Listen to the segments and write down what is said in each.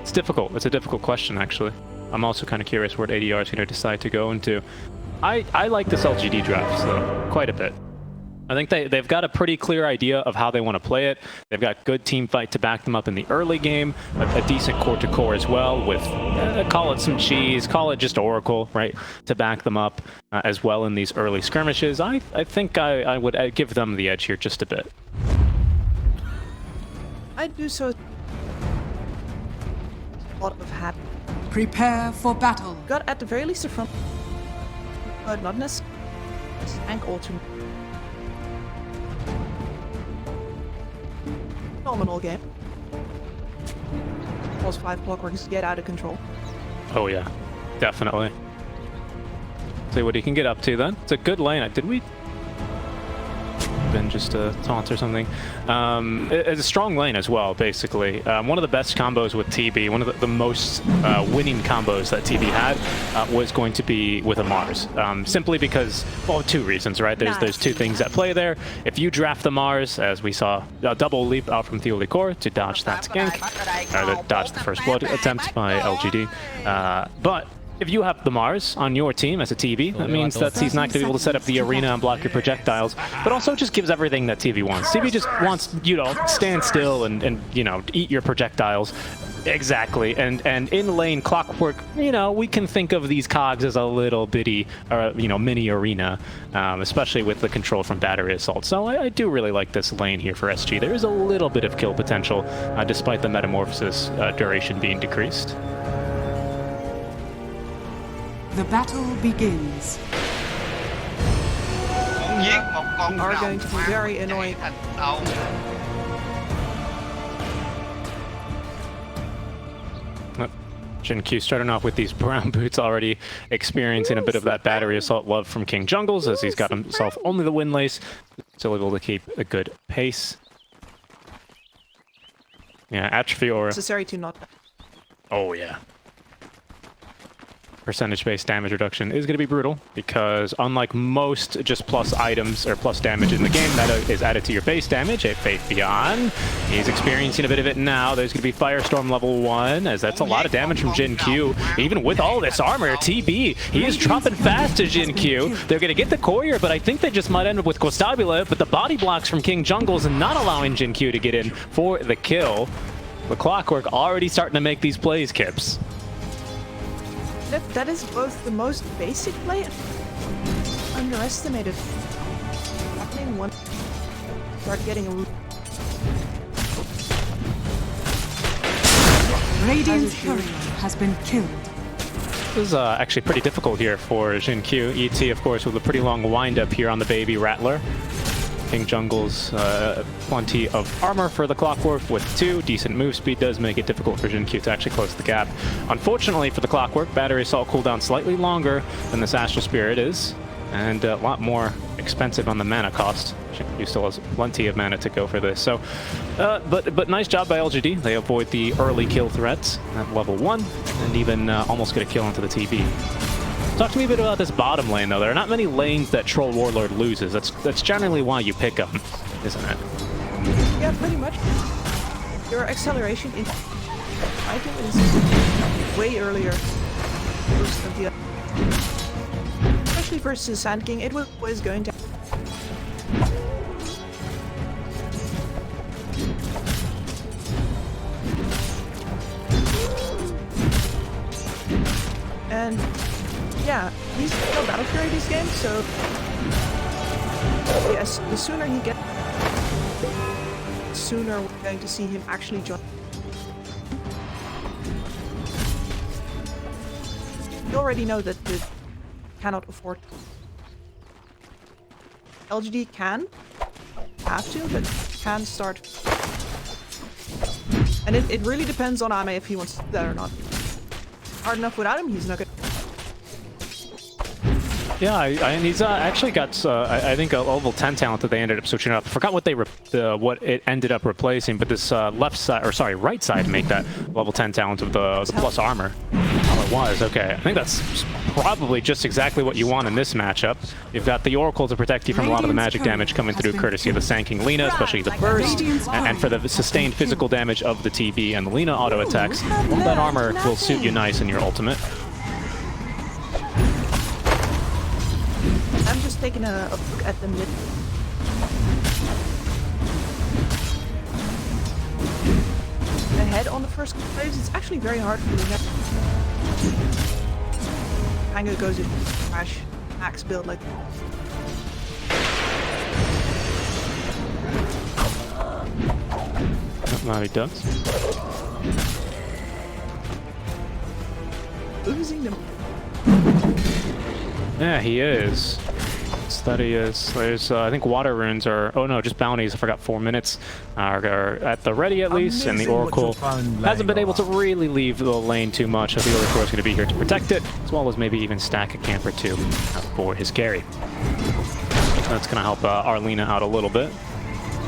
It's difficult. It's a difficult question, actually. I'm also kind of curious what ADR is going to decide to go into. I like this LGD draft, though, quite a bit. I think they've got a pretty clear idea of how they want to play it. They've got good team fight to back them up in the early game, a decent core-to-core as well with, call it some cheese, call it just Oracle, right, to back them up as well in these early skirmishes. I think I would give them the edge here just a bit. I do so. A lot of happy. Prepare for battle. Got at the very least a front, but not necessarily tank ultimate. Phenomenal game. Plus 5 clockworks get out of control. Oh yeah, definitely. See what he can get up to then. It's a good lane. Did we? Been just a taunt or something. It's a strong lane as well, basically. One of the best combos with TB, one of the most winning combos that TB had was going to be with a Mars. Simply because, well, two reasons, right? There's two things at play there. If you draft the Mars, as we saw, a double leap out from Theolicor to dodge that gank, or to dodge the first blood attempt by LGD. But if you have the Mars on your team as a TB, that means that he's not going to be able to set up the arena and block your projectiles, but also just gives everything that TB wants. TB just wants, you know, stand still and you know, eat your projectiles. Exactly, and in lane Clockwork, you know, we can think of these cogs as a little bitty, you know, mini arena, especially with the control from battery assault. So I do really like this lane here for SG. There is a little bit of kill potential, despite the metamorphosis duration being decreased. The battle begins. Are going to be very annoying. Jin Q starting off with these brown boots, already experiencing a bit of that battery assault love from King Jungles, as he's got himself only the wind lace, still able to keep a good pace. Yeah, Atrophy Aura. Necessary to not. Oh yeah. Percentage-based damage reduction is going to be brutal, because unlike most just plus items or plus damage in the game, that is added to your base damage at Faith Beyond. He's experiencing a bit of it now. There's going to be Firestorm level 1, as that's a lot of damage from Jin Q. Even with all this armor, TB, he is dropping fast to Jin Q. They're going to get the courier, but I think they just might end up with Constabula, but the body blocks from King Jungles and not allowing Jin Q to get in for the kill. The Clockwork already starting to make these plays, Kips. That is both the most basic play and underestimated. Happening one start getting a Radiant's courier has been killed. This is actually pretty difficult here for Jin Q. ET, of course, with a pretty long wind-up here on the baby Rattler. King Jungle's plenty of armor for the Clockwork with 2. Decent move speed does make it difficult for Jin Q to actually close the gap. Unfortunately for the Clockwork, Battery Assault cooldown slightly longer than this Astral Spirit is, and a lot more expensive on the mana cost. Jin Q still has plenty of mana to go for this. So, but nice job by LGD. They avoid the early kill threats at level 1, and even almost get a kill onto the TB. Talk to me a bit about this bottom lane, though. There are not many lanes that Troll Warlord loses. That's generally why you pick them, isn't it? Yeah, pretty much. Your acceleration in item is way earlier. Especially versus Sand King, it was going to. And yeah, he's no Battle Fury this game, so yes, the sooner he gets, the sooner we're going to see him actually join. You already know that the cannot afford. LGD can, have to, but can start. And it really depends on Ame if he wants that or not. Hard enough without him, he's not good. Yeah, and he's actually got, I think, a level 10 talent that they ended up switching up. I forgot what what it ended up replacing, but this left side, or sorry, right side, make that level 10 talent of the plus armor. it was. Okay, I think that's probably just exactly what you want in this matchup. You've got the Oracle to protect you from a lot of the magic damage coming through, courtesy of the Sanking Lina, especially the burst, and for the sustained physical damage of the TB and the Lina auto attacks. All that armor will suit you nice in your ultimate. I'm just taking a look at the mid. Ahead on the first waves, it's actually very hard for Lina. Tango goes in crash, max build like Now he does. losing them. Yeah, he is. That he is. There's, I think water runes are, oh no, just bounties, I forgot 4 minutes, are at the ready at least, and the Oracle hasn't been able to really leave the lane too much, so the Oracle is going to be here to protect it, as well as maybe even stack a camp or two for his carry. That's going to help our Lina out a little bit.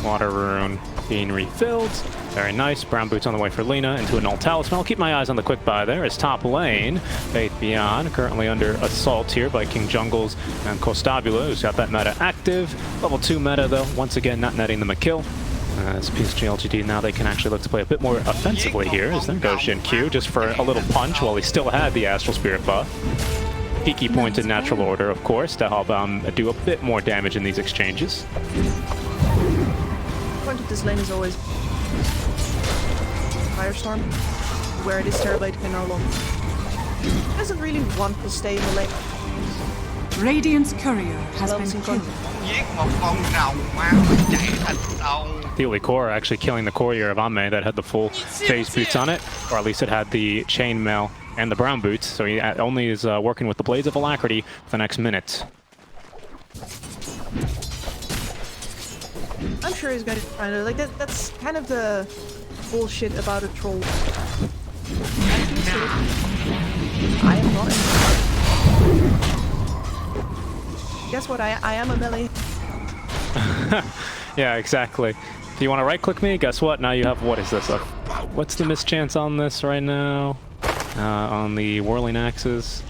Water rune being refilled. Very nice. Brown boots on the way for Lina into a null talisman. I'll keep my eyes on the quick buy there as top lane. Faith Beyond currently under assault here by King Jungles and Costabula, who's got that meta active. Level 2 meta though, once again not netting them a kill. As PSG.LGD now they can actually look to play a bit more offensively here, as there goes Jin Q just for a little punch while he still had the Astral Spirit buff. Peaky pointed natural order, of course, to help do a bit more damage in these exchanges. The point of this lane is always Firestorm, where this Terrorblade can no longer. He doesn't really want to stay in the lane. Radiant's courier has been killed. The Holy Core actually killing the courier of Ame that had the full phase boots on it, or at least it had the chainmail and the brown boots, so he only is working with the Blades of Alacrity for the next minute. I'm sure he's going to find it. Like that's kind of the bullshit about a troll. I am not. Guess what? I am a melee. Yeah, exactly. Do you want to right-click me? Guess what? Now you have, what is this? What's the mischance on this right now? On the whirling axes.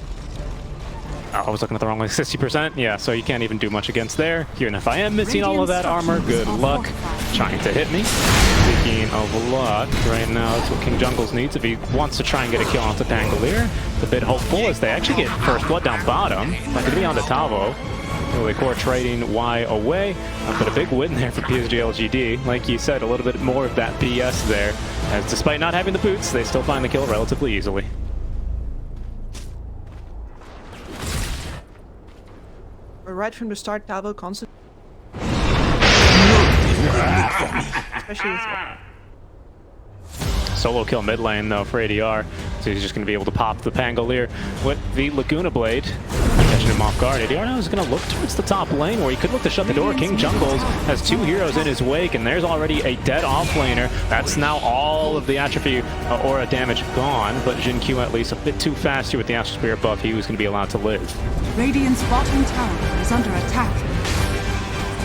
Oh, I was looking at the wrong one. 60%? Yeah, so you can't even do much against there. Even if I am missing all of that armor, good luck trying to hit me. Speaking of luck, right now that's what King Jungles needs if he wants to try and get a kill onto Pangolier. It's a bit hopeful as they actually get first blood down bottom. Like to be on the Tavo. Really core trading Y away, but a big win there for PSG.LGD. Like you said, a little bit more of that BS there, as despite not having the boots, they still find the kill relatively easily. Right from the start, Tavo constant. Especially with Solo kill mid lane though for ADR, so he's just going to be able to pop the Pangolier with the Laguna Blade, catching him off guard. ADR now is going to look towards the top lane where he could look to shut the door. King Jungles has 2 heroes in his wake, and there's already a dead offlaner. That's now all of the attribute aura damage gone, but Jin Q at least a bit too fast here with the Astral Spirit buff. He was going to be allowed to live. Radiant's bottom tower is under attack.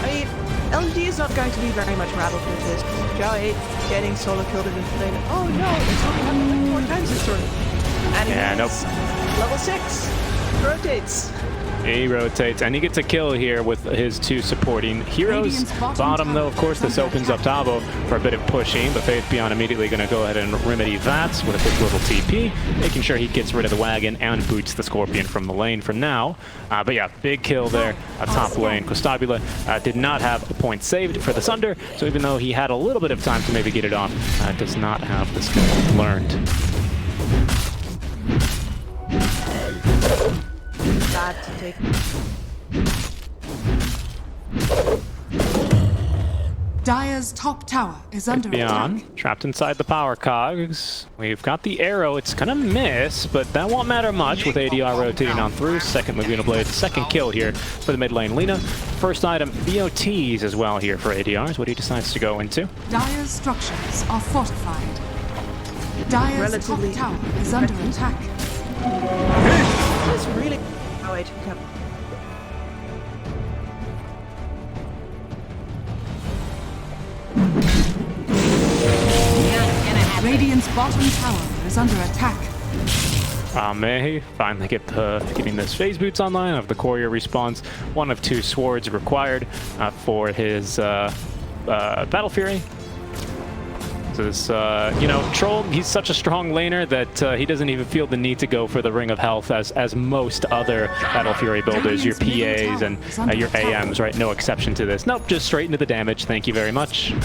I mean, LGD is not going to be very much rattled with this. Zhao 8 getting solo killed in the lane. Oh no, it's only happened like 4 times this turn. And Yeah, nope. Level 6 rotates. He rotates, and he gets a kill here with his 2 supporting heroes. Bottom, though, of course, this opens up Tavo for a bit of pushing, but Faith Beyond immediately going to go ahead and remedy that with a quick little TP, making sure he gets rid of the wagon and boots the Scorpion from the lane for now. But yeah, big kill there at top lane. Costabula did not have a point saved for the Sunder, so even though he had a little bit of time to maybe get it off, does not have the skill learned. Bad to take. Dire's top tower is under Beyond, attack. trapped inside the power cogs. We've got the arrow. It's gonna miss, but that won't matter much with ADR rotating on through. Second Laguna Blade, second kill here for the mid lane Lina. First item, BOTs as well here for ADR is what he decides to go into. Dire's structures are fortified. Dire's Relatively top tower is under attack. It's really. Oh wait, yep. Radiant's bottom tower is under attack. May finally getting this phase boots online of the courier response. 1 of 2 swords required for his Battle Fury. So this, you know, Troll, he's such a strong laner that he doesn't even feel the need to go for the Ring of Health as most other Battle Fury builders, your PAs and your AMs, right? No exception to this. Nope, just straight into the damage. Thank you very much. You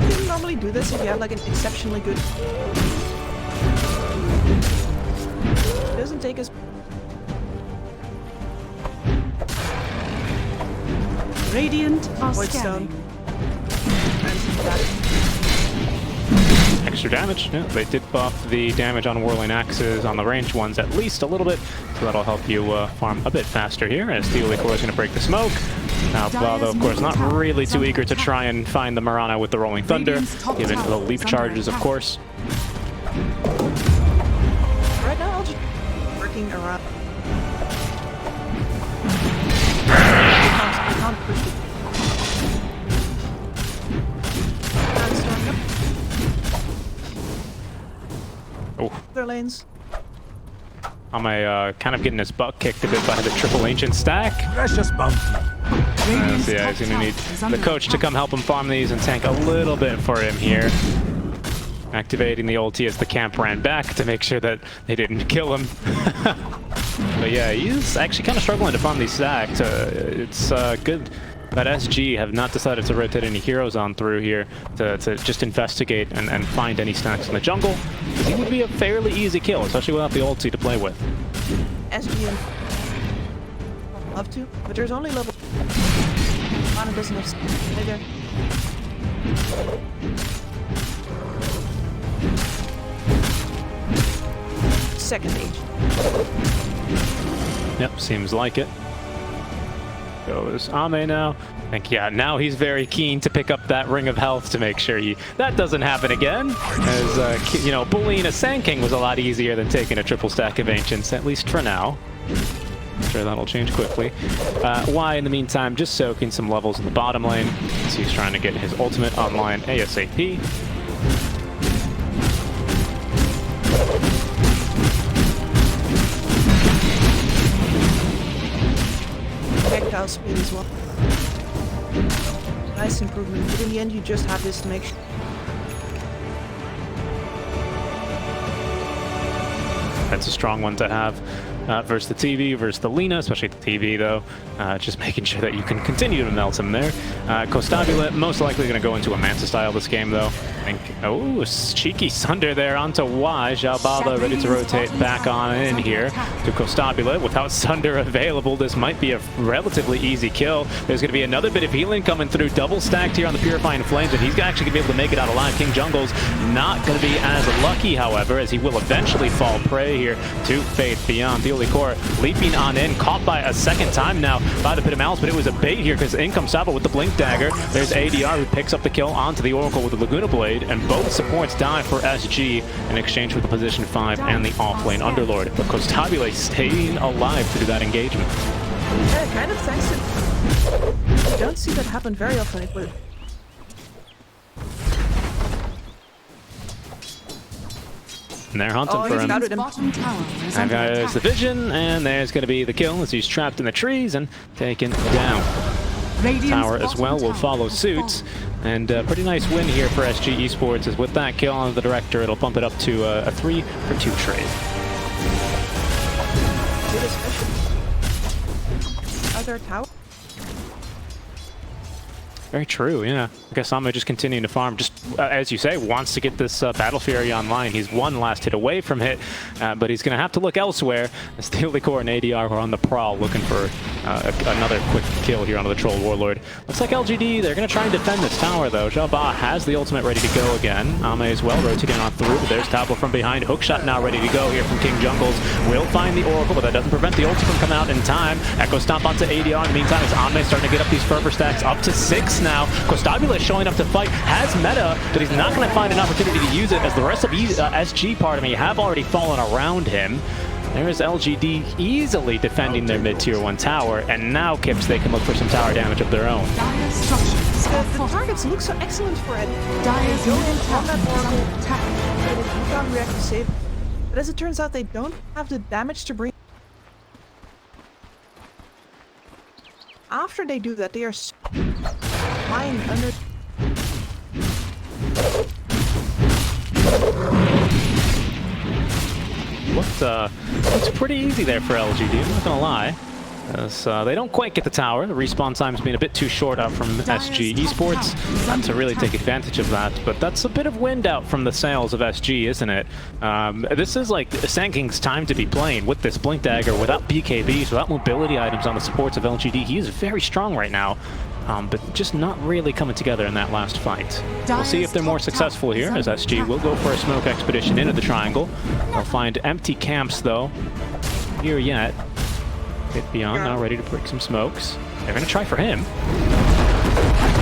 wouldn't normally do this if you have like an exceptionally good... It doesn't take as... Radiant are Void scanning. Stone. Extra damage. Yeah, they did buff the damage on Whirling Axes on the ranged ones at least a little bit, so that'll help you farm a bit faster here as the Core is going to break the smoke. Now, Vlado, of course, not really too eager to try and find the Mirana with the Rolling Thunder, given the leap charges, of course. Right now, I'll just working around. I can't push it. Oh, Other lanes. I'm kind of getting his butt kicked a bit by the triple ancient stack. Precious bounty. So yeah, he's going to need the coach to come help him farm these and tank a little bit for him here. Activating the ulti as the camp ran back to make sure that they didn't kill him. But yeah, he's actually kind of struggling to farm these stacks. It's good that SG have not decided to rotate any heroes on through here to just investigate and find any stacks in the jungle. He would be a fairly easy kill, especially without the ulti to play with. SG and... Love to, but there's only level... Mana doesn't have... Hey there. Second age. Yep, seems like it. Goes Ame now. I think, yeah, now he's very keen to pick up that Ring of Health to make sure that doesn't happen again. As, you know, bullying a Sand King was a lot easier than taking a triple stack of Ancients, at least for now. I'm sure that'll change quickly. Y, in the meantime, just soaking some levels in the bottom lane. So he's trying to get his ultimate online ASAP. Projectile speed as well. Nice improvement, but in the end you just have this to make sure. That's a strong one to have versus the TV, versus the Lina, especially the TV though. Just making sure that you can continue to melt him there. Constabulate most likely going to go into a Manta style this game though. I think, oh, cheeky Sunder there onto Y. Xiaobao ready to rotate back on in here to Constabulate. Without Sunder available, this might be a relatively easy kill. There's going to be another bit of healing coming through, double stacked here on the Purifying Flames, and he's actually going to be able to make it out alive. King Jungle's not going to be as lucky, however, as he will eventually fall prey here to Faith Beyond. The Core leaping on in, caught by a second time now by the Pit of Malice, but it was a bait here because in comes Sabo with the Blink Dagger. There's ADR who picks up the kill onto the Oracle with the Laguna Blade, and both supports die for SG in exchange for the position 5 and the offlane Underlord. But Constabulate staying alive through that engagement. Yeah, kind of thanks to... You don't see that happen very often. It will... And they're hunting for him. And there's the vision, and there's going to be the kill as he's trapped in the trees and taken down. Tower as well will follow suit, and a pretty nice win here for SG Esports, as with that kill on the Director, it'll bump it up to a 3-for-2 trade. Are there towers? Very true, yeah. I guess Ame just continuing to farm, just as you say, wants to get this Battle Fury online. He's one last hit away from hit, but he's going to have to look elsewhere. As the Core and ADR are on the prowl looking for another quick kill here onto the Troll Warlord. Looks like LGD, they're going to try and defend this tower though. Xiaobao has the ultimate ready to go again. Ame as well, rotating on through. There's Tablo from behind. Hookshot now ready to go here from King Jungles. Will find the Oracle, but that doesn't prevent the ulti from coming out in time. Echo Stomp onto ADR. In the meantime, as Ame starting to get up these fervor stacks up to 6 now. Constabulate showing up to fight, has meta, but he's not going to find an opportunity to use it as the rest of SG part of me have already fallen around him. There is LGD easily defending their mid-tier 1 tower, and now Kips, they can look for some tower damage of their own. The targets look so excellent for it. Go in on that Oracle, you can't react to save. But as it turns out, they don't have the damage to bring. After they do that, they are lying under. Looks pretty easy there for LGD, I'm not gonna lie. As, they don't quite get the tower. The respawn time's been a bit too short out from SG Esports to really take advantage of that. But that's a bit of wind out from the sails of SG, isn't it? This is like Sandking's time to be playing with this Blink Dagger, without BKBs, without mobility items on the supports of LGD. He is very strong right now. But just not really coming together in that last fight. We'll see if they're more successful here, as SG will go for a smoke expedition into the triangle. They'll find empty camps, though. Here yet. Hit Beyond now ready to break some smokes. They're going to try for him.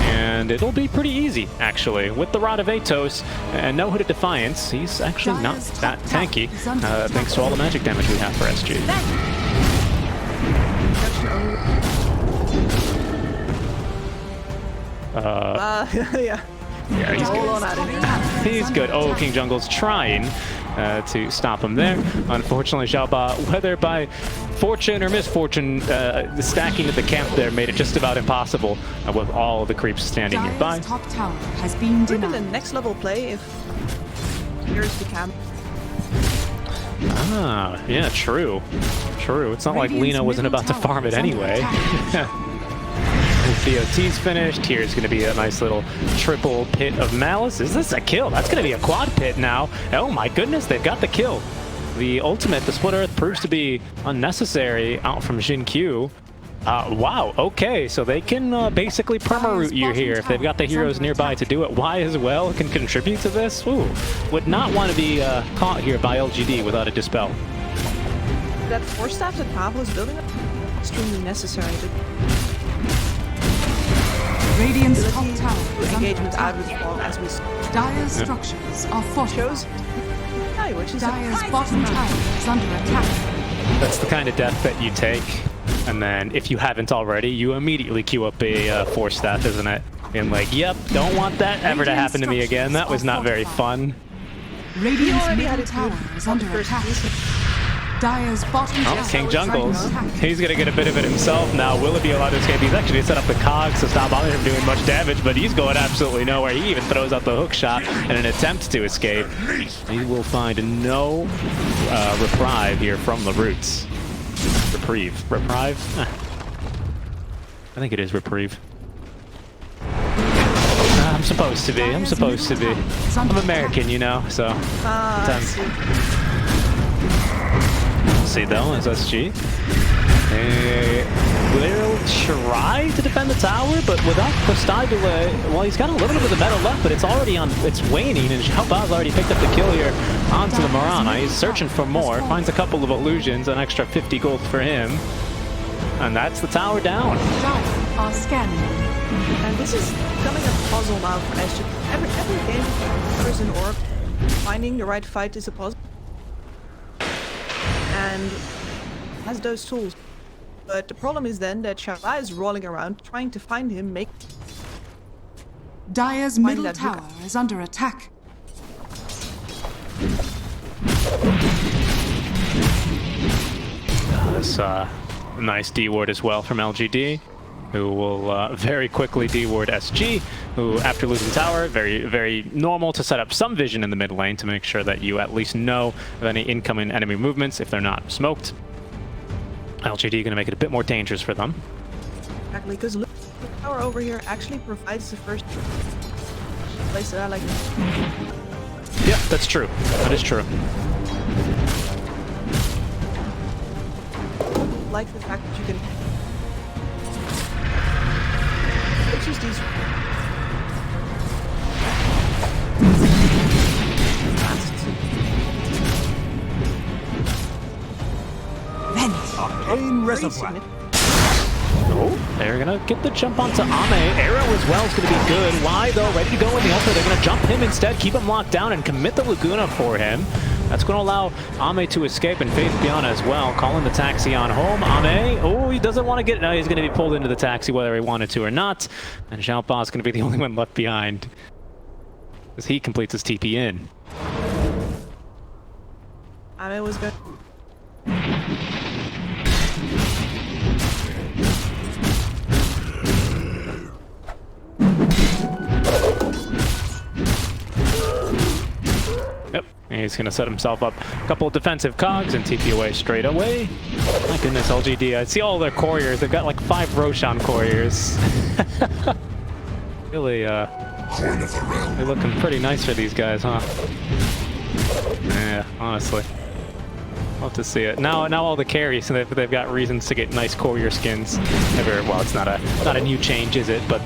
And it'll be pretty easy, actually. With the Rod of Atos and no Hooded Defiance, he's actually not that tanky, thanks to all the magic damage we have for SG. Yeah. Yeah, he's good. He's good. Oh, King Jungle's trying to stop him there. Unfortunately, Xiaoba, whether by fortune or misfortune, the stacking of the camp there made it just about impossible with all the creeps standing nearby. Top tower has been denied. Even the next level play if here's the camp. Ah, yeah, true. True. It's not like Lina wasn't about to farm it anyway. BOT's finished. Here's going to be a nice little triple pit of Malice. Is this a kill? That's going to be a quad pit now. Oh my goodness, they've got the kill. The ultimate, the Split Earth, proves to be unnecessary out from Jin Q. Wow, okay, so they can basically perma-root you here if they've got the heroes nearby to do it. Y as well can contribute to this. Ooh, would not want to be caught here by LGD without a Dispel. That force staff that Pablo is building up extremely necessary. Radiant's top tower is Engagement out under of the wall as we Dire's structures are fortified. which is Dire's bottom tower is under attack. That's the kind of death that you take, and then if you haven't already, you immediately queue up a force staff, isn't it? And like, yep, don't want that ever to happen to me again. That was not very fun. Radiant's middle tower is under attack. Dire's bottom tower. Oh, King Jungles. He's gonna get a bit of it himself now. Will it be allowed to escape? He's actually set up the cogs to stop Ollie from doing much damage, but he's going absolutely nowhere. He even throws out the hook shot in an attempt to escape. He will find no reprieve here from the roots. Reprieve. Reprieve? I think it is reprieve. I'm supposed to be. I'm supposed to be. I'm American, you know, so sometimes. See though, as SG. Will try to defend the tower, but without Costagula, well, he's got a little bit of the metal left, but it's already on, it's waning, and Xiaoba's already picked up the kill here onto the Mirana. He's searching for more, finds a couple of illusions, an extra 50 gold for him, and that's the tower down. Are scanning. And this is becoming a puzzle now for SG. Every game, there's an orc. Finding the right fight is a puzzle. And has those tools. But the problem is then that Xiaoba is rolling around trying to find him, Dire's middle tower is under attack. This nice D-ward as well from LGD, who will very quickly D-ward SG, who after losing tower, very normal to set up some vision in the mid lane to make sure that you at least know of any incoming enemy movements if they're not smoked. LGD going to make it a bit more dangerous for them. Exactly, because the tower over here actually provides the first place that I like. Yeah, that's true. That is true. I like the fact that you can use these. Arcane Reservoir. Oh, they're gonna get the jump onto Ame. Arrow as well is gonna be good. Why though? Ready to go in the ultra. They're gonna jump him instead, keep him locked down, and commit the Laguna for him. That's gonna allow Ame to escape, and Faith Biana as well. Calling the taxi on home. Ame, oh, he doesn't want to get it. No, he's gonna be pulled into the taxi whether he wanted to or not. And Xiaoba is gonna be the only one left behind as he completes his TP in. Ame was good. Yep, he's going to set himself up a couple of defensive cogs and TP away straight away. My goodness, LGD, I see all their couriers. They've got like 5 Roshan couriers. Really, they're looking pretty nice for these guys, huh? Yeah, honestly. Love to see it. Now all the carries, so they've got reasons to get nice courier skins. Well, it's not a new change, is it? But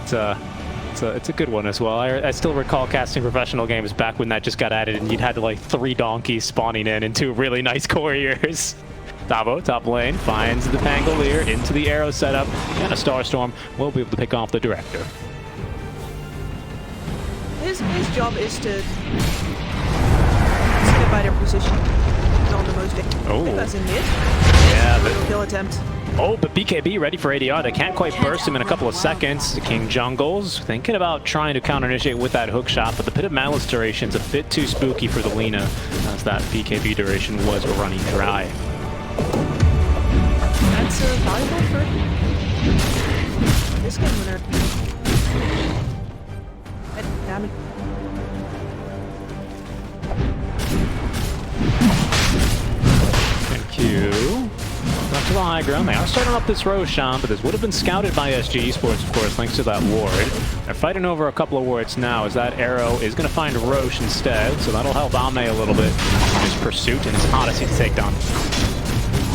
it's a good one as well. I still recall casting professional games back when that just got added, and you'd had like 3 donkeys spawning in and 2 really nice couriers. Tavo, top lane, finds the Pangolier into the arrow setup, and a Starstorm will be able to pick off the Director. His job is to solidify their position on the most as in mid. Yeah, but kill attempt. Oh, but BKB ready for ADR. They can't quite burst him in a couple of seconds. King Jungles thinking about trying to counter-initiate with that hook shot, but the Pit of Malice duration's a bit too spooky for the Lina, as that BKB duration was running dry. That's valuable for this game winner. Damage. Thank you. Back to the high ground. They are starting up this Roshan, but this would have been scouted by SG Esports, of course, thanks to that ward. They're fighting over a couple of wards now, as that arrow is going to find Roche instead, so that'll help Ame a little bit in his pursuit and his odyssey to take down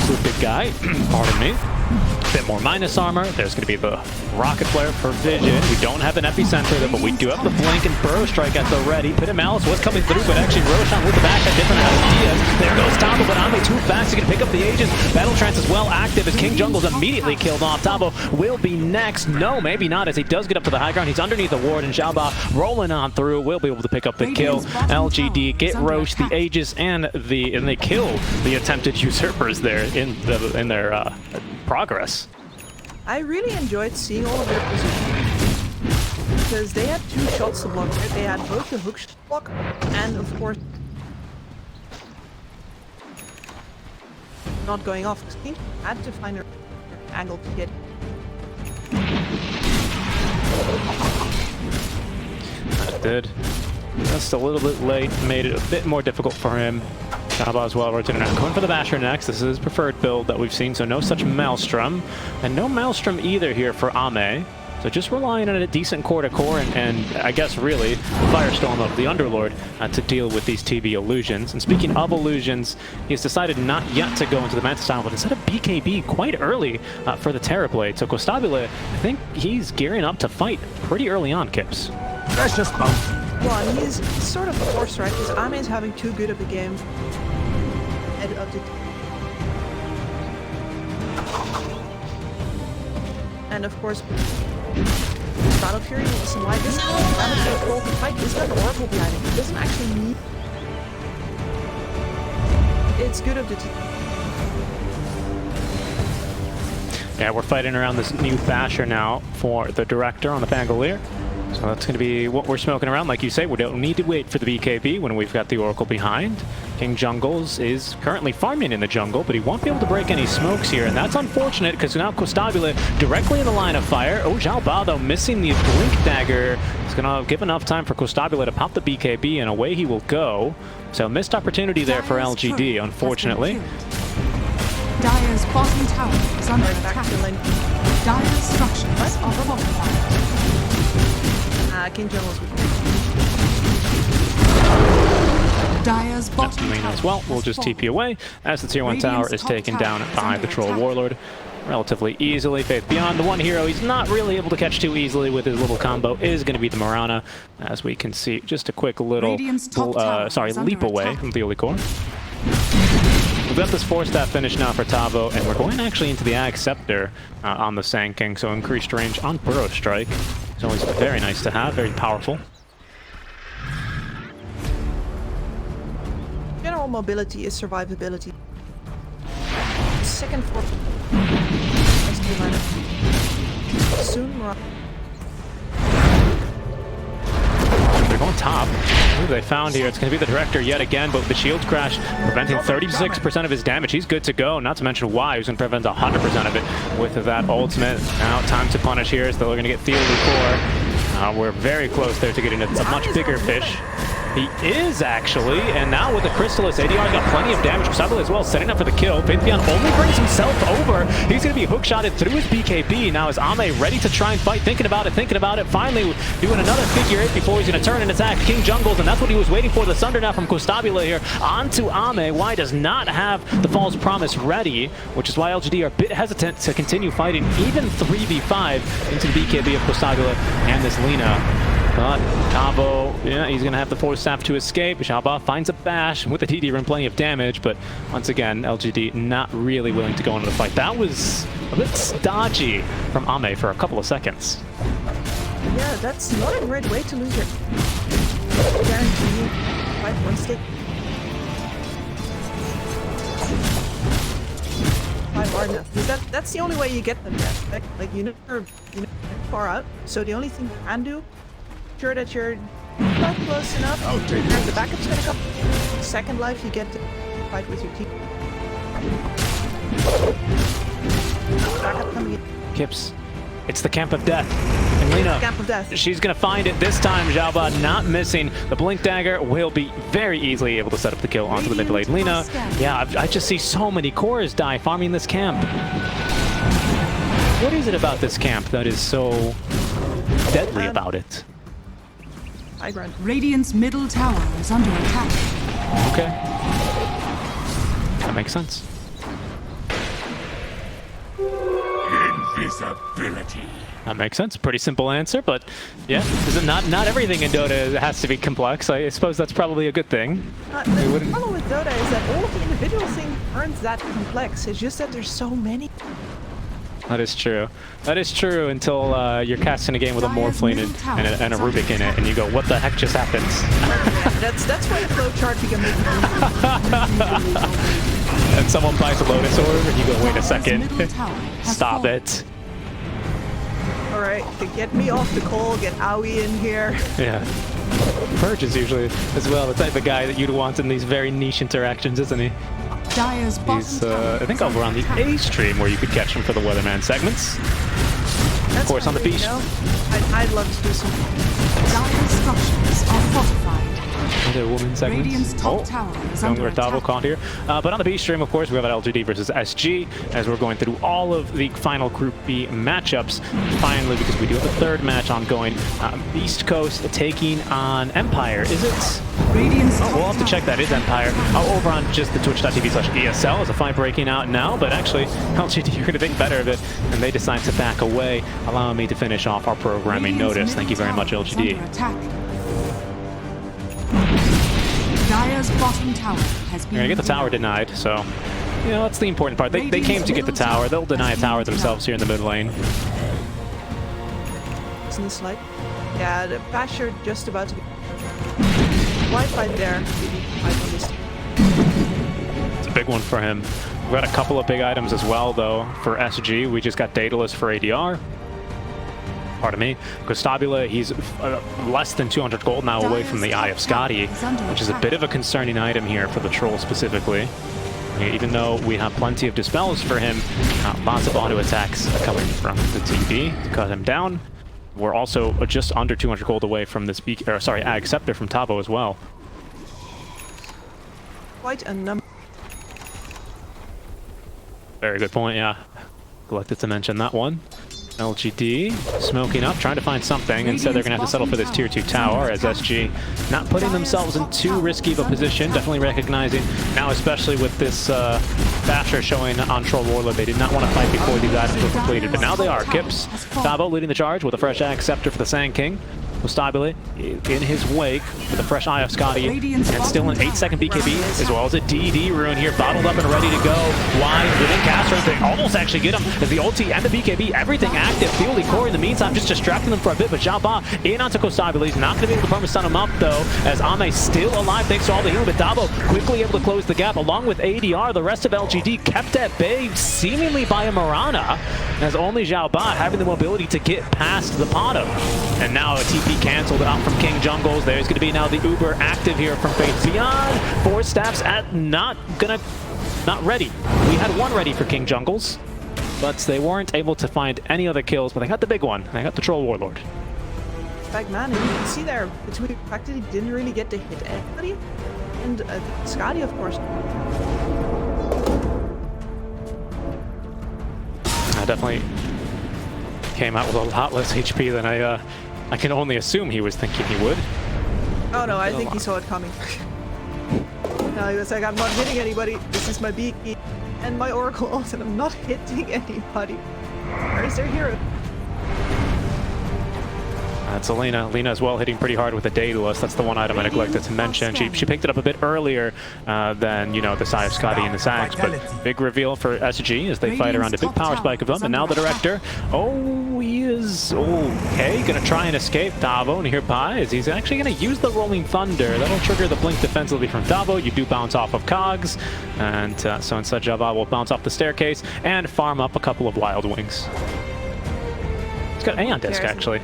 stupid guy. Pardon me. A bit more minus armor. There's going to be the rocket flare for vision. We don't have an epicenter there, but we do have the blink and burrow strike at the ready. Pit of Malice was coming through, but actually Roshan with the back at different ideas. There goes Tavo, but Ame too fast. He's going to pick up the Aegis. Battle Trance is well active as King Jungle's immediately killed off. Tavo will be next. No, maybe not, as he does get up to the high ground. He's underneath the ward, and Xiaoba rolling on through will be able to pick up the kill. LGD get Roche, the Aegis, and they kill the attempted usurpers there in their progress. I really enjoyed seeing all of their positions because they had 2 shots to block. Right? They had both the hook shot block and, of course, not going off. I think I had to find an angle to get. That did. Just a little bit late, made it a bit more difficult for him. Xiaoba as well, rotating out. Going for the Basher next. This is his preferred build that we've seen, so no such Maelstrom. And no Maelstrom either here for Ame. So just relying on a decent core-to-core and I guess really Firestorm of the Underlord to deal with these TB illusions. And speaking of illusions, he's decided not yet to go into the Mantis Tunnel, but instead of BKB quite early for the Terrorblade. So Costabile, I think he's gearing up to fight pretty early on, Kips. That's just bump. Well, and he's sort of forced, right? Because Ame is having too good of a game. And of course, Battle Fury is why this Battle Fury roll to fight is got an Oracle behind it. It doesn't actually need. It's good of the team. Yeah, we're fighting around this new Basher now for the Director on the Pangolier. So that's going to be what we're smoking around. Like you say, we don't need to wait for the BKB when we've got the Oracle behind. King Jungles is currently farming in the jungle, but he won't be able to break any smokes here, and that's unfortunate because now Costabile directly in the line of fire. Oh, Xiaoba, though, missing the Blink Dagger. It's going to give enough time for Costabile to pop the BKB, and away he will go. So missed opportunity there for LGD, unfortunately. Dire's bottom tower is under attack. Dire's structures are fortified. King Jungle's Dire's bottom Lina as well. We'll just TP away as the tier 1 tower is taken down by the Troll Warlord relatively easily. Faith Beyond, the one hero he's not really able to catch too easily with his little combo is going to be the Mirana, as we can see. Just a quick little leap away from the Holy Core. We've got this 4-stat finish now for Tavo, and we're going actually into the Ag Scepter on the Sand King, so increased range on Burrow Strike. It's always very nice to have, very powerful. General mobility is survivability. Second for soon. They're going top. Who they found here? It's going to be the director yet again, but the shield crash preventing 36% of his damage. He's good to go, not to mention why. He's going to prevent 100% of it with that ultimate. Now time to punish here, so they're going to get Theo before. We're very close there to getting a much bigger fish. He is actually, and now with the Crystallis, ADR's got plenty of damage. PSG as well, setting up for the kill. Pantheon only brings himself over. He's going to be hookshotted through his BKB. Now is Ame ready to try and fight, thinking about it. Finally doing another figure 8 before he's going to turn and attack King Jungles, and that's what he was waiting for. The Sunder now from Costabile here onto Ame. Y does not have the False Promise ready, which is why LGD are a bit hesitant to continue fighting, even 3v5 into the BKB of Costabile and this Lina. But Cabo, yeah, he's going to have the Force Staff to escape. Xiaoba finds a bash with the DD run, plenty of damage, but once again, LGD not really willing to go into the fight. That was a bit stodgy from Ame for a couple of seconds. Yeah, that's not a great way to lose your guarantee you 5-1 stick. 5 hard enough. That's the only way you get them there. Like you're far out, so the only thing you can do, sure that you're not close enough, and the backup's gonna come. Second life, you get to fight with your team. Backup coming in. Kips, it's the Camp of Death. And Lina, Camp of Death. She's gonna find it this time. Xiaoba not missing. The Blink Dagger will be very easily able to set up the kill onto the mid lane. Lina, yeah, I just see so many cores die farming this camp. What is it about this camp that is so deadly about it? Radiant's middle tower is under attack. Okay. That makes sense. Invisibility. That makes sense. Pretty simple answer, but yeah, not everything in Dota has to be complex. I suppose that's probably a good thing. The problem with Dota is that all of the individual things aren't that complex. It's just that there's so many. That is true. That is true until you're casting a game with a Morphling and a Rubik in it, and you go, what the heck just happened? that's why the flow chart becomes And someone buys a Lotus Orb, and you go, wait a second. Stop it. Alright, to get me off the call, get Aoi in here. Yeah. Purge is usually, as well, the type of guy that you'd want in these very niche interactions, isn't he? He's, I think, over on the A stream where you could catch him for the Weatherman segments. Of course, on the B stream. I'd love to do some. Dire's structures are fortified. Other woman segments. Top tower is under attack. Caught here. But on the B stream, of course, we have an LGD versus SG as we're going through all of the final Group B matchups. Finally, because we do have a third match ongoing. East Coast taking on Empire. Is it? We'll have to check that. Is Empire. Over on just the twitch.tv/ESL is a fight breaking out now, but actually, LGD are going to think better of it, and they decide to back away, allowing me to finish off our programming notice. Thank you very much, LGD. Dire's bottom tower has been. We're gonna get the tower denied, so you know that's the important part. They came to get the tower. They'll deny a tower themselves here in the mid lane. Isn't this like? Yeah, the Basher just about to be. Why fight there? It's a big one for him. We've got a couple of big items as well, though, for SG. We just got Daedalus for ADR. Pardon me. Costabile, he's less than 200 gold now away from the Eye of Skadi, which is a bit of a concerning item here for the Troll specifically. Even though we have plenty of dispels for him, lots of auto attacks coming from the TP to cut him down. We're also just under 200 gold away from this Ag Scepter from Tavo as well. Quite a number. Very good point, yeah. Neglected to mention that one. LGD smoking up, trying to find something. Instead, they're going to have to settle for this tier 2 tower as SG not putting themselves in too risky of a position. Definitely recognizing now, especially with this Basher showing on Troll Warlord, they did not want to fight before these items were completed, but now they are. Kips, Tavo leading the charge with a fresh Ag Scepter for the Sand King. Costabile in his wake with a fresh Eye of Skadi and still an 8-second BKB as well as a DD rune here, bottled up and ready to go. Wide within cast range, they almost actually get him as the ulti and the BKB, everything active. Fieldy Core in the meantime just distracting them for a bit, but Xiaoba in onto Costabile. He's not going to be able to perma stun him up though, as Ame still alive thanks to all the healing, but Davo quickly able to close the gap along with ADR. The rest of LGD kept at bay seemingly by a Mirana, as only Xiaoba having the mobility to get past the bottom. And now a TP He canceled it out from King Jungles. There's going to be now the Uber active here from Faith Beyond. 4 staffs at not ready. We had 1 ready for King Jungles, but they weren't able to find any other kills, but they got the big one. They got the Troll Warlord. In fact, man, you can see there, between the fact that he didn't really get to hit anybody, and Scotty, of course. I definitely came out with a lot less HP than I can only assume he was thinking he would. Oh no, I think he saw it coming. No, he was like, I'm not hitting anybody. This is my beaky and my Oracle ult, and I'm not hitting anybody. Where is their hero? That's Lina. Lina as well hitting pretty hard with the Daedalus. That's the one item I neglected to mention. She picked it up a bit earlier than, you know, the Sai of Scotty and the Zags, but big reveal for SG as they fight around a big power spike of them. And now the Director, oh, he is okay. Gonna try and escape Davo nearby as he's actually gonna use the Rolling Thunder. That'll trigger the blink defensively from Davo. You do bounce off of Cogs, and so instead Java will bounce off the staircase and farm up a couple of Wild Wings. He's got A on disc actually.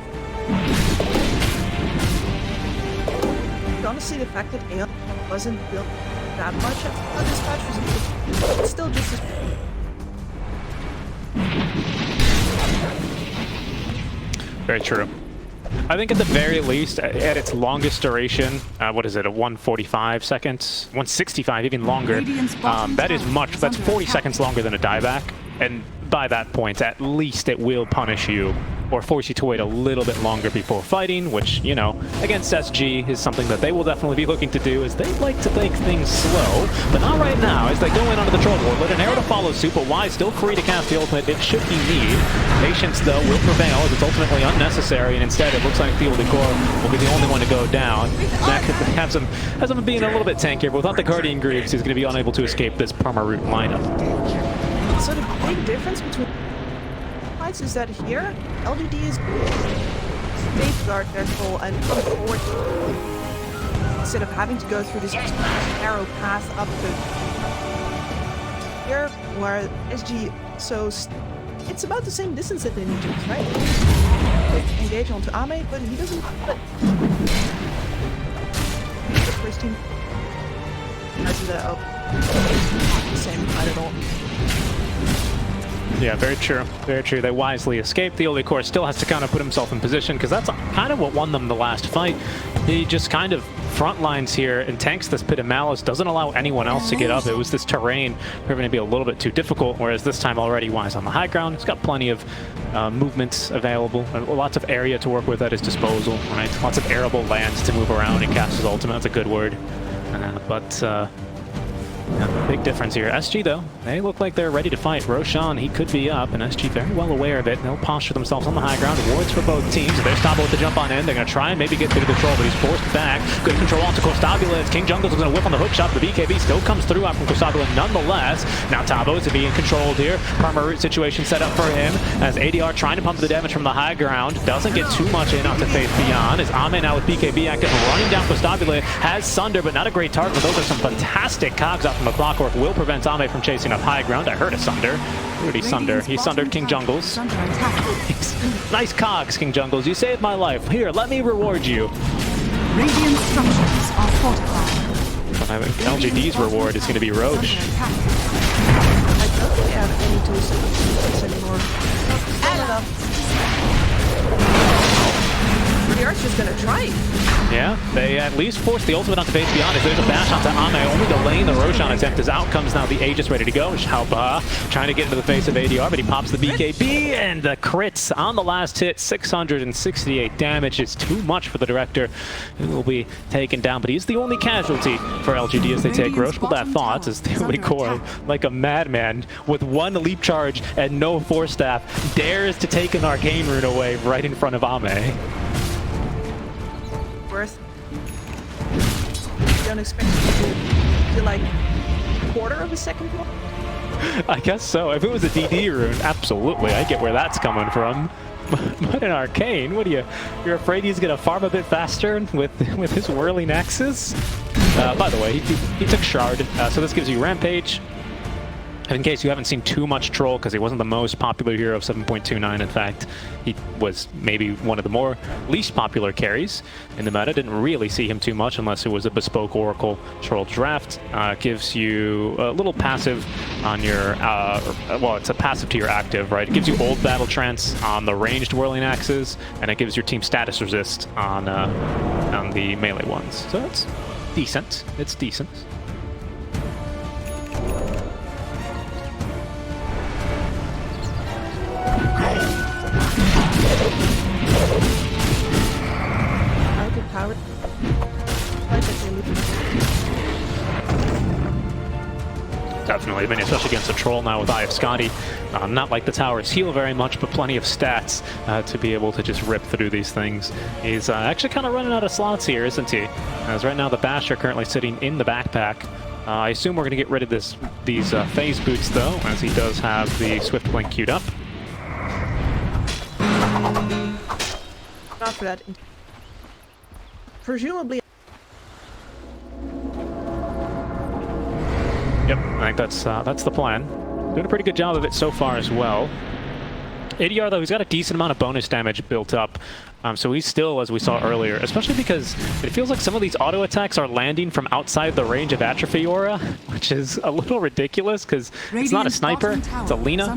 Honestly, the fact that Aeon wasn't built that much on this patch was still just as... Very true. I think at the very least, at its longest duration, what is it, a 145 seconds? 165, even longer. That is much, that's 40 seconds longer than a dieback. And by that point, at least it will punish you or force you to wait a little bit longer before fighting, which, you know, against SG is something that they will definitely be looking to do, as they like to take things slow, but not right now, as they go in onto the Troll Warlord. An arrow to follow suit, but Y still free to cast the ultimate if should he need. Patience, though, will prevail, as it's ultimately unnecessary, and instead it looks like Field Decor will be the only one to go down. That could have him being a little bit tankier, but without the Guardian Greaves, he's going to be unable to escape this perma-root lineup. So the big difference between fights is that here, LGD is safeguard their soul and come forward instead of having to go through this narrow path up the here, where SG, so it's about the same distance that they need to, right? They engage onto Ame, but he doesn't. But the first team has the same fight at all. Yeah, very true. Very true. They wisely escaped. The Holy Core still has to kind of put himself in position, because that's kind of what won them the last fight. He just kind of front lines here and tanks this Pit of Malice, doesn't allow anyone else to get up. It was this terrain proving to be a little bit too difficult, whereas this time already Wise on the high ground. He's got plenty of movements available, lots of area to work with at his disposal, right? Lots of arable lands to move around and cast his ultimate. That's a good word. Yeah, big difference here. SG, though, they look like they're ready to fight. Roshan, he could be up, and SG very well aware of it. They'll posture themselves on the high ground. Wards for both teams. There's Tabo with the jump on in. They're going to try and maybe get through the control, but he's forced back. Good control onto Costabula. King Jungles is going to whip on the hook shot. The BKB still comes through out from Costabula nonetheless. Now Tabo is being controlled here. Perma-root situation set up for him as ADR trying to pump the damage from the high ground. Doesn't get too much in onto Faith Beyond. As Ame now with BKB active, running down Costabula. Has Sunder, but not a great target. But those are some fantastic cogs out from the Clockwork. Will prevent Ame from chasing up high ground. I heard a Sunder. Who did he Sunder? He Sundered King Jungles. Nice cogs, King Jungles. You saved my life. Here, let me reward you. Radiant structures are fortified. I think LGD's reward is going to be Roche. I don't think they have any tools anymore. The Archer's gonna try. Yeah, they at least force the ultimate onto Faith Beyond. As there's a bash onto Ame, only delaying the Roshan attempt. As out comes now the Aegis ready to go. Xiaoba trying to get into the face of ADR, but he pops the BKB, and the crits on the last hit. 668 damage is too much for the Director, who will be taken down, but he's the only casualty for LGD as they take Roche. With that thought, as the Core, like a madman, with one leap charge and no force staff, dares to take an arcane rune away right in front of Ame. Worth. You don't expect it to like a quarter of a second more? I guess so. If it was a DD rune, absolutely. I get where that's coming from. But an arcane, what are you're afraid he's gonna farm a bit faster with his whirling axes? By the way, he took Shard, so this gives you Rampage. In case you haven't seen too much Troll, because he wasn't the most popular hero of 7.29, in fact, he was maybe one of the more least popular carries in the meta. Didn't really see him too much unless it was a bespoke Oracle Troll draft. Gives you a little passive on your, well, it's a passive to your active, right? It gives you old Battle Trance on the ranged Whirling Axes, and it gives your team status resist on the melee ones. So it's decent. It's decent. Definitely, I mean, especially against a Troll now with Eye of Scotty. Not like the towers heal very much, but plenty of stats to be able to just rip through these things. He's actually kind of running out of slots here, isn't he? As right now the Basher currently sitting in the backpack. I assume we're going to get rid of these phase boots though, as he does have the Swift Blink queued up. Not for that. Presumably. Yep, I think that's the plan. Doing a pretty good job of it so far as well. ADR though, he's got a decent amount of bonus damage built up, so he's still, as we saw earlier, especially because it feels like some of these auto attacks are landing from outside the range of Atrophy Aura, which is a little ridiculous because it's not a sniper, it's a Lina.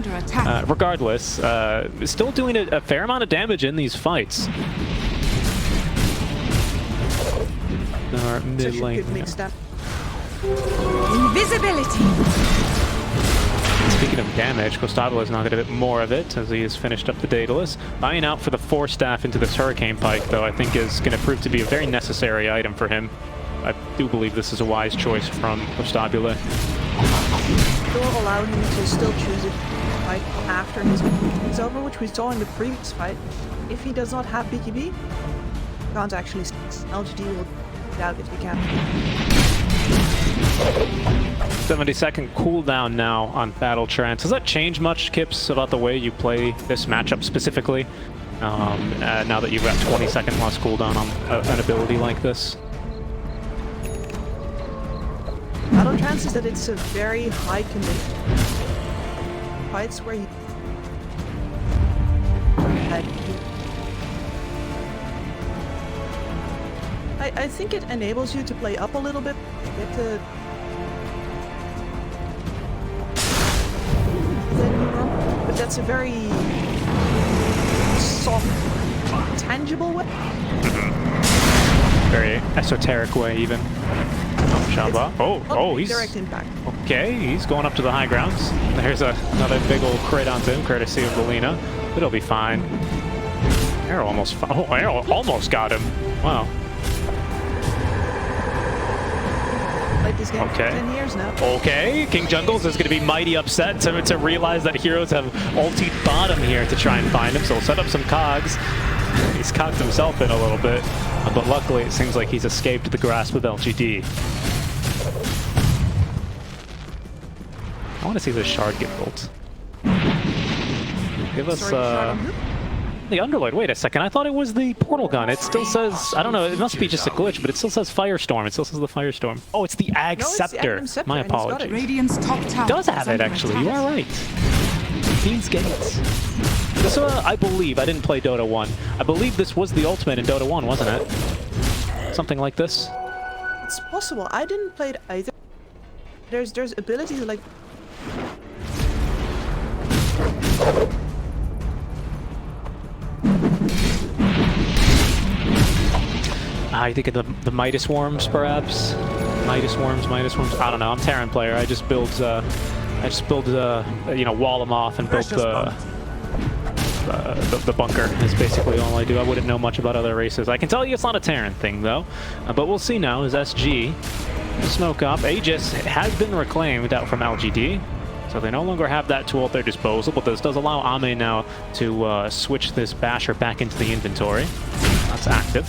Regardless, still doing a fair amount of damage in these fights. Our mid lane. Invisibility. Speaking of damage, Costabile is now going to get more of it as he has finished up the Daedalus. Buying out for the 4 staff into this Hurricane Pike, though, I think is going to prove to be a very necessary item for him. I do believe this is a wise choice from Costabile. It will allow him to still choose it fight after his BKB is over, which we saw in the previous fight. If he does not have BKB, can't actually LGD will out if he can. 70-second cooldown now on Battle Trance. Does that change much, Kips, about the way you play this matchup specifically? Now that you've got 20-second less cooldown on an ability like this? Battle Trance is that it's a very high commit. Fights where you... I think it enables you to play up a little bit. Get to... But that's a very soft, tangible way. Very esoteric way, even. Oh, Shamba. Oh, he's... direct impact. Okay, he's going up to the high grounds. There's another big old crit onto him, courtesy of the Lina. But it'll be fine. Arrow almost... Oh, Arrow almost got him. Wow. This game for 10 years now. Okay, King Jungles is going to be mighty upset to realize that heroes have ultied bottom here to try and find him, so he'll set up some cogs. He's cocked himself in a little bit, but luckily it seems like he's escaped the grasp of LGD. I want to see this shard get built. Give us the Underlord. Wait a second, I thought it was the portal gun. It still says, I don't know, it must be just a glitch, but it still says Firestorm. It still says the Firestorm. Oh, it's the Ag Scepter. My apologies. Radiant's top tower It does have it, actually. You are right. Fiend's Gates. This, I believe, I didn't play Dota 1. I believe this was the ultimate in Dota 1, wasn't it? Something like this? It's possible. I didn't play it either. There's abilities like... I think of the Midas Worms, perhaps. Midas Worms. I don't know. I'm Terran player. I just build, you know, wall them off and build the bunker. Is basically all I do. I wouldn't know much about other races. I can tell you it's not a Terran thing though. But we'll see now. Is SG smoke up? Aegis has been reclaimed out from LGD. So they no longer have that tool at their disposal, but this does allow Ame now to switch this Basher back into the inventory. That's active.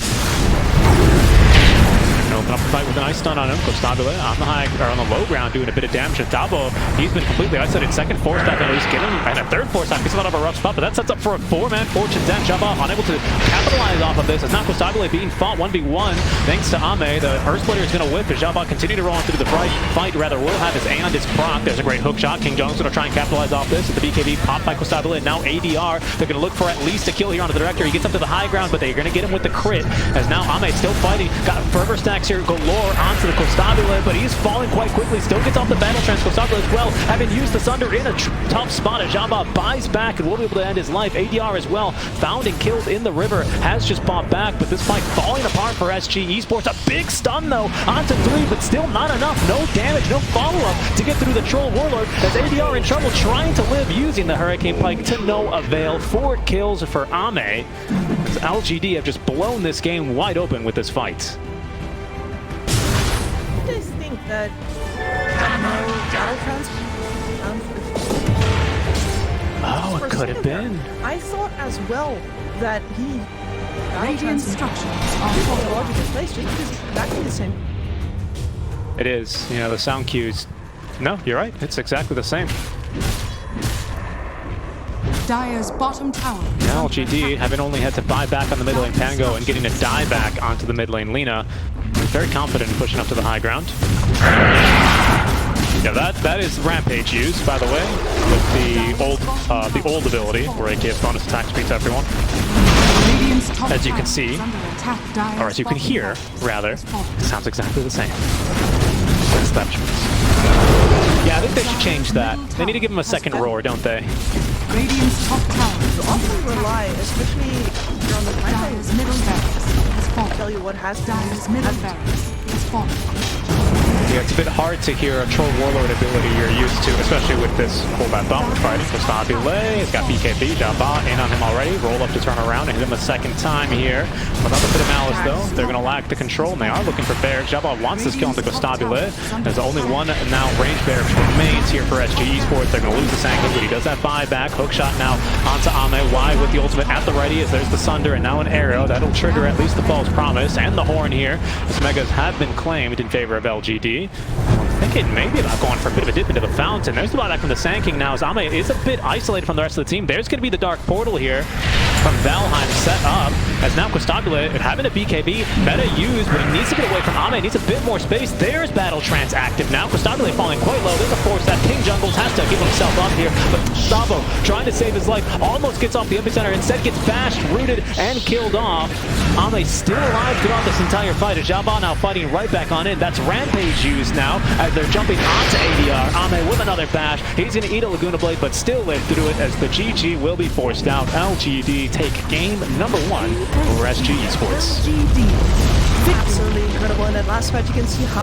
No open up the fight with a nice stun on him. Constabile on the high, or on the low ground, doing a bit of damage. And Dabo, he's been completely isolated. Second force stack at least, get him, and a third force stack. He's out of a rough spot, but that sets up for a 4-man fortune 10. Jabba unable to capitalize off of this. As now Constabile being fought 1v1 thanks to Ame. The Earth Splitter is going to whip as Jabba continue to roll on through the fight. Rather, will have his A on his proc. There's a great hook shot. King Jong's going to try and capitalize off this. With the BKB popped by Constabile. Now ADR. They're going to look for at least a kill here onto the Director. He gets up to the high ground, but they're going to get him with the crit. As now Ame still fighting. Got fervor stacks here galore onto the Constabile, but he's falling quite quickly. Still gets off the battle trance. Constabile as well, having used the Sunder in a tough spot. As Jabba buys back and will be able to end his life. ADR as well, found and killed in the river, has just popped back, but this fight falling apart for SG Esports. A big stun though onto 3, but still not enough. No damage, no follow-up to get through the Troll Warlord. As ADR in trouble trying to live using the Hurricane Pike to no avail. 4 kills for Ame. LGD have just blown this game wide open with this fight. I just think that no battle transfer. Oh, it could have been. I thought as well that he Radiant structures are a fortified. logical place just because it's exactly the same. It is. You know, the sound cues. No, you're right. It's exactly the same. Dire's bottom tower. Now LGD having only had to buy back on the mid lane Pango and getting a die back onto the mid lane Lina. Very confident in pushing up to the high ground. Yeah, that is Rampage use, by the way, with the old ability where it gives bonus attack speed to everyone. As you can see, or as you can hear, rather, it sounds exactly the same. That's that choice. Yeah, I think they should change that. They need to give him a second roar, don't they? Radiant's top tower You often rely, especially if you're on the Dire's middle barracks has to fallen. tell you what has to Dire's middle barracks has fallen. Yeah, it's a bit hard to hear a Troll Warlord ability you're used to, especially with this combat bomb fighting. Constabile, he's got BKB, Jabba in on him already. Roll up to turn around and hit him a second time here. Another bit of malice though. They're going to lack the control and they are looking for barracks. Jabba wants this kill into Constabile. There's only one now range barracks remains here for SG Esports. They're going to lose the Sango, but he does have buyback. Hook shot now onto Ame. Why with the ultimate at the ready as there's the Sunder and now an arrow. That'll trigger at least the False Promise and the Horn here. As Megas have been claimed in favor of LGD. Thinking maybe about going for a bit of a dip into the fountain. There's the buyback from the Sand King now as Ame is a bit isolated from the rest of the team. There's going to be the Dark Portal here from Valheim set up as now Constabile having a BKB, better use, but he needs to get away from Ame, needs a bit more space. There's Battle Trance active now. Constabile falling quite low. There's a force that King Jungles has to give himself up here, but Gustavo trying to save his life almost gets off the epicenter, instead gets bashed, rooted, and killed off. Ame still alive throughout this entire fight as Jabba now fighting right back on in. That's Rampage used now as they're jumping onto ADR. Ame with another bash. He's going to eat a Laguna Blade, but still live through it as the GG will be forced out. LGD take game number 1 over SG Esports. Absolutely incredible. In that last fight, you can see how